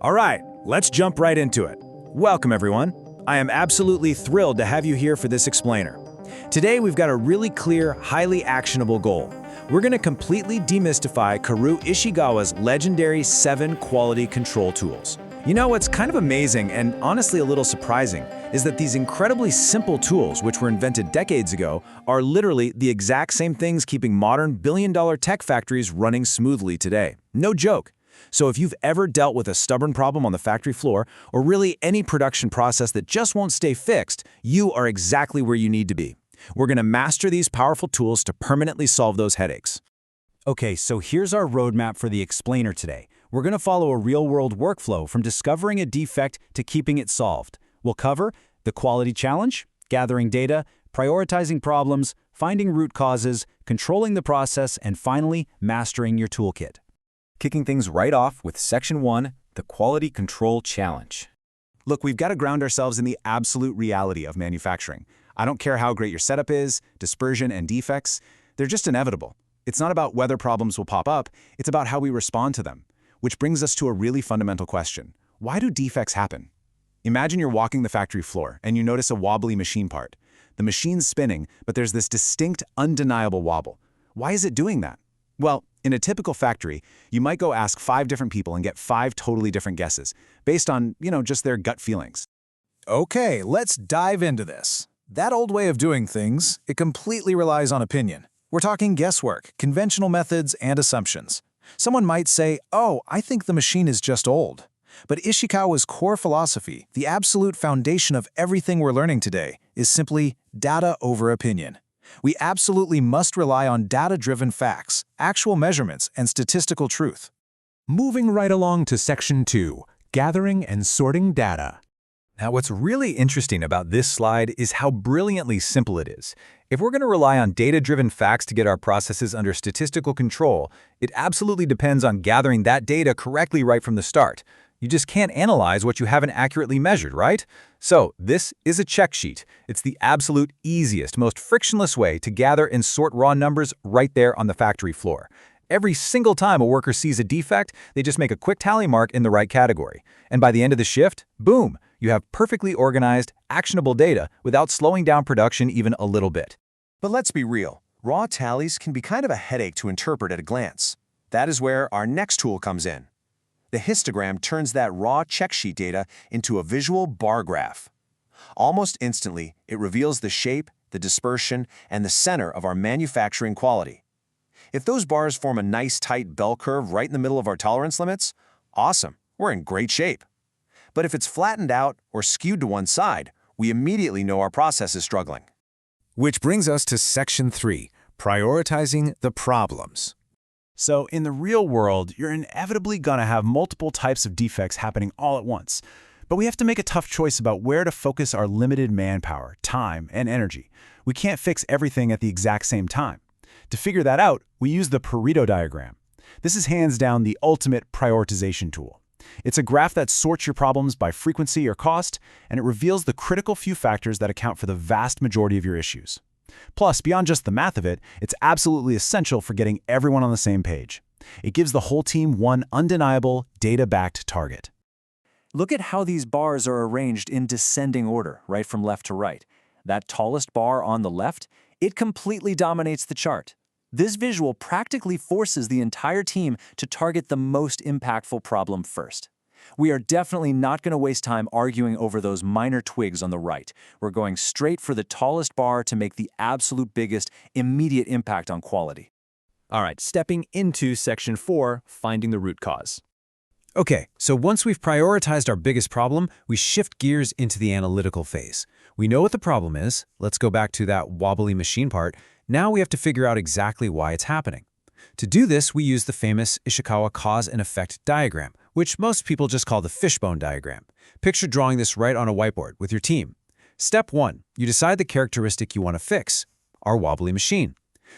All right, let's jump right into it. Welcome, everyone. I am absolutely thrilled to have you here for this explainer. Today, we've got a really clear, highly actionable goal. We're going to completely demystify Kaoru Ishikawa's legendary 7 quality control tools. You know, what's kind of amazing and honestly a little surprising is that these incredibly simple tools, which were invented decades ago, are literally the exact same things keeping modern billion-dollar tech factories running smoothly today. No joke. So if you've ever dealt with a stubborn problem on the factory floor, or really any production process that just won't stay fixed, you are exactly where you need to be. We're going to master these powerful tools to permanently solve those headaches. Okay, so here's our roadmap for the explainer today. We're going to follow a real-world workflow from discovering a defect to keeping it solved. We'll cover the quality challenge, gathering data, prioritizing problems, finding root causes, controlling the process, and finally, mastering your toolkit. Kicking things right off with Section 1, the Quality Control Challenge. Look, we've got to ground ourselves in the absolute reality of manufacturing. I don't care how great your setup is, dispersion and defects, they're just inevitable. It's not about whether problems will pop up, it's about how we respond to them. Which brings us to a really fundamental question. Why do defects happen? Imagine you're walking the factory floor and you notice a wobbly machine part. The machine's spinning, but there's this distinct, undeniable wobble. Why is it doing that? Well, in a typical factory, you might go ask 5 different people and get 5 totally different guesses, based on, just their gut feelings. Okay, let's dive into this. That old way of doing things, it completely relies on opinion. We're talking guesswork, conventional methods, and assumptions. Someone might say, oh, I think the machine is just old. But Ishikawa's core philosophy, the absolute foundation of everything we're learning today, is simply data over opinion. We absolutely must rely on data-driven facts, actual measurements, and statistical truth. Moving right along to Section 2, Gathering and Sorting Data. Now, what's really interesting about this slide is how brilliantly simple it is. If we're going to rely on data-driven facts to get our processes under statistical control, it absolutely depends on gathering that data correctly right from the start. You just can't analyze what you haven't accurately measured, right? So this is a check sheet. It's the absolute easiest, most frictionless way to gather and sort raw numbers right there on the factory floor. Every single time a worker sees a defect, they just make a quick tally mark in the right category. And by the end of the shift, boom, you have perfectly organized, actionable data without slowing down production even a little bit. But let's be real, raw tallies can be kind of a headache to interpret at a glance. That is where our next tool comes in. The histogram turns that raw check sheet data into a visual bar graph. Almost instantly, it reveals the shape, the dispersion, and the center of our manufacturing quality. If those bars form a nice tight bell curve right in the middle of our tolerance limits, awesome, we're in great shape. But if it's flattened out or skewed to one side, we immediately know our process is struggling. Which brings us to Section 3, Prioritizing the Problems. So in the real world, you're inevitably going to have multiple types of defects happening all at once. But we have to make a tough choice about where to focus our limited manpower, time, and energy. We can't fix everything at the exact same time. To figure that out, we use the Pareto diagram. This is hands down the ultimate prioritization tool. It's a graph that sorts your problems by frequency or cost, and it reveals the critical few factors that account for the vast majority of your issues. Plus, beyond just the math of it, it's absolutely essential for getting everyone on the same page. It gives the whole team one undeniable, data-backed target. Look at how these bars are arranged in descending order, right from left to right. That tallest bar on the left, it completely dominates the chart. This visual practically forces the entire team to target the most impactful problem first. We are definitely not going to waste time arguing over those minor twigs on the right. We're going straight for the tallest bar to make the absolute biggest, immediate impact on quality. All right, stepping into Section 4, Finding the Root Cause. Okay, so once we've prioritized our biggest problem, we shift gears into the analytical phase. We know what the problem is. Let's go back to that wobbly machine part. Now we have to figure out exactly why it's happening. To do this, we use the famous Ishikawa cause and effect diagram, which most people just call the fishbone diagram. Picture drawing this right on a whiteboard with your team. Step 1, you decide the characteristic you want to fix, our wobbly machine.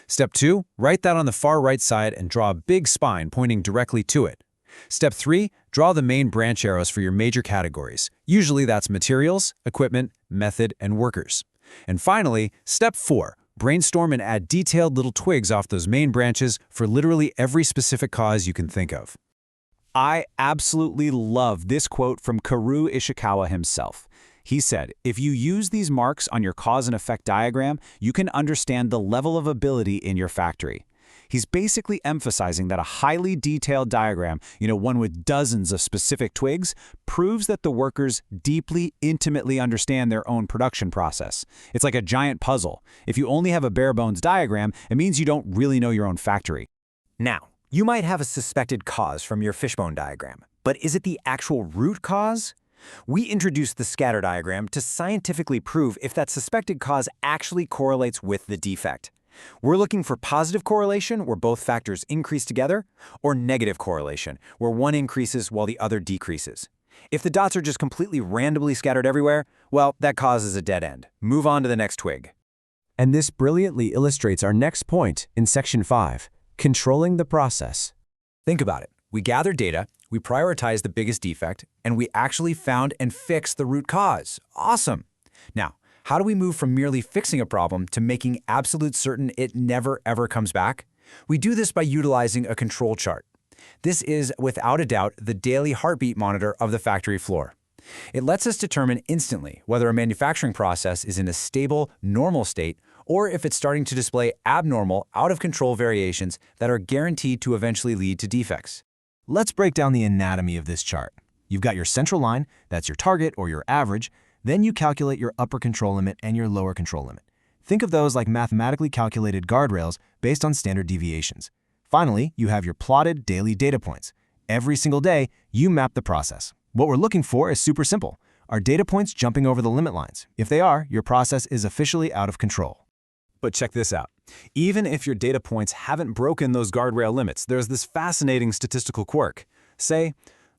Step 2, write that on the far right side and draw a big spine pointing directly to it. Step 3, draw the main branch arrows for your major categories. Usually that's materials, equipment, method, and workers. And finally, Step 4, brainstorm and add detailed little twigs off those main branches for literally every specific cause you can think of. I absolutely love this quote from Kaoru Ishikawa himself. He said, "If you use these marks on your cause and effect diagram, you can understand the level of ability in your factory." He's basically emphasizing that a highly detailed diagram, one with dozens of specific twigs, proves that the workers deeply, intimately understand their own production process. It's like a giant puzzle. If you only have a bare-bones diagram, it means you don't really know your own factory. Now, you might have a suspected cause from your fishbone diagram, but is it the actual root cause? We introduced the scatter diagram to scientifically prove if that suspected cause actually correlates with the defect. We're looking for positive correlation, where both factors increase together, or negative correlation, where one increases while the other decreases. If the dots are just completely randomly scattered everywhere, well, that causes a dead end. Move on to the next twig. And this brilliantly illustrates our next point in Section 5, controlling the process. Think about it. We gathered data, we prioritized the biggest defect, and we actually found and fixed the root cause. Awesome! Now, how do we move from merely fixing a problem to making absolute certain it never ever comes back? We do this by utilizing a control chart. This is, without a doubt, the daily heartbeat monitor of the factory floor. It lets us determine instantly whether a manufacturing process is in a stable, normal state, or if it's starting to display abnormal, out-of-control variations that are guaranteed to eventually lead to defects. Let's break down the anatomy of this chart. You've got your central line, that's your target or your average. Then you calculate your upper control limit and your lower control limit. Think of those like mathematically calculated guardrails based on standard deviations. Finally, you have your plotted daily data points. Every single day, you map the process. What we're looking for is super simple. Are data points jumping over the limit lines? If they are, your process is officially out of control. But check this out. Even if your data points haven't broken those guardrail limits, there's this fascinating statistical quirk. So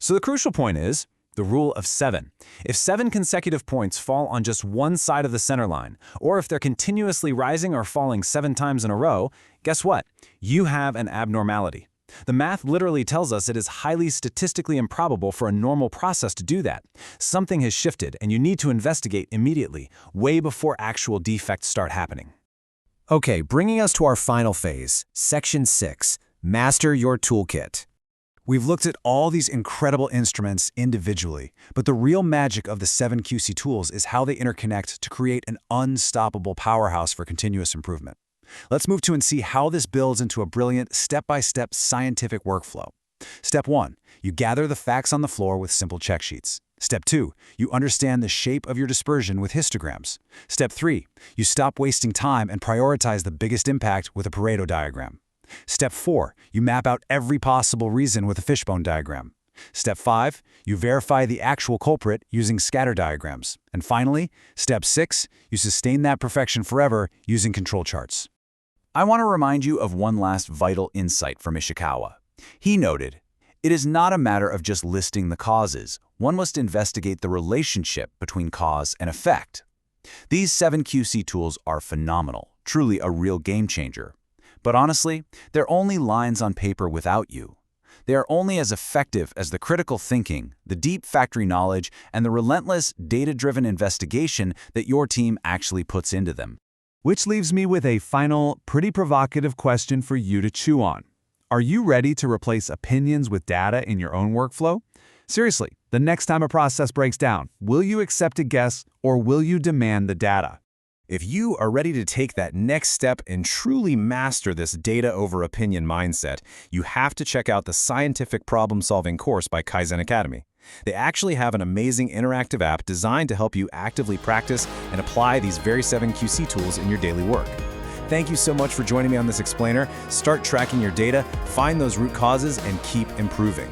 the crucial point is the rule of 7. If 7 consecutive points fall on just one side of the center line, or if they're continuously rising or falling 7 times in a row, guess what? You have an abnormality. The math literally tells us it is highly statistically improbable for a normal process to do that. Something has shifted, and you need to investigate immediately, way before actual defects start happening. Okay, bringing us to our final phase, Section 6, Master Your Toolkit. We've looked at all these incredible instruments individually, but the real magic of the 7 QC tools is how they interconnect to create an unstoppable powerhouse for continuous improvement. Let's move to and see how this builds into a brilliant step-by-step scientific workflow. Step 1, you gather the facts on the floor with simple check sheets. Step 2, you understand the shape of your dispersion with histograms. Step 3, you stop wasting time and prioritize the biggest impact with a Pareto diagram. Step 4, you map out every possible reason with a fishbone diagram. Step 5, you verify the actual culprit using scatter diagrams. And finally, Step 6, you sustain that perfection forever using control charts. I want to remind you of one last vital insight from Ishikawa. He noted, "It is not a matter of just listing the causes. One must investigate the relationship between cause and effect." These 7 QC tools are phenomenal, truly a real game changer. But honestly, they're only lines on paper without you. They are only as effective as the critical thinking, the deep factory knowledge, and the relentless, data-driven investigation that your team actually puts into them. Which leaves me with a final, pretty provocative question for you to chew on. Are you ready to replace opinions with data in your own workflow? Seriously, the next time a process breaks down, will you accept a guess or will you demand the data? If you are ready to take that next step and truly master this data over opinion mindset, you have to check out the Scientific Problem-Solving course by Kaizen Academy. They actually have an amazing interactive app designed to help you actively practice and apply these very 7 QC tools in your daily work. Thank you so much for joining me on this explainer. Start tracking your data, find those root causes, and keep improving.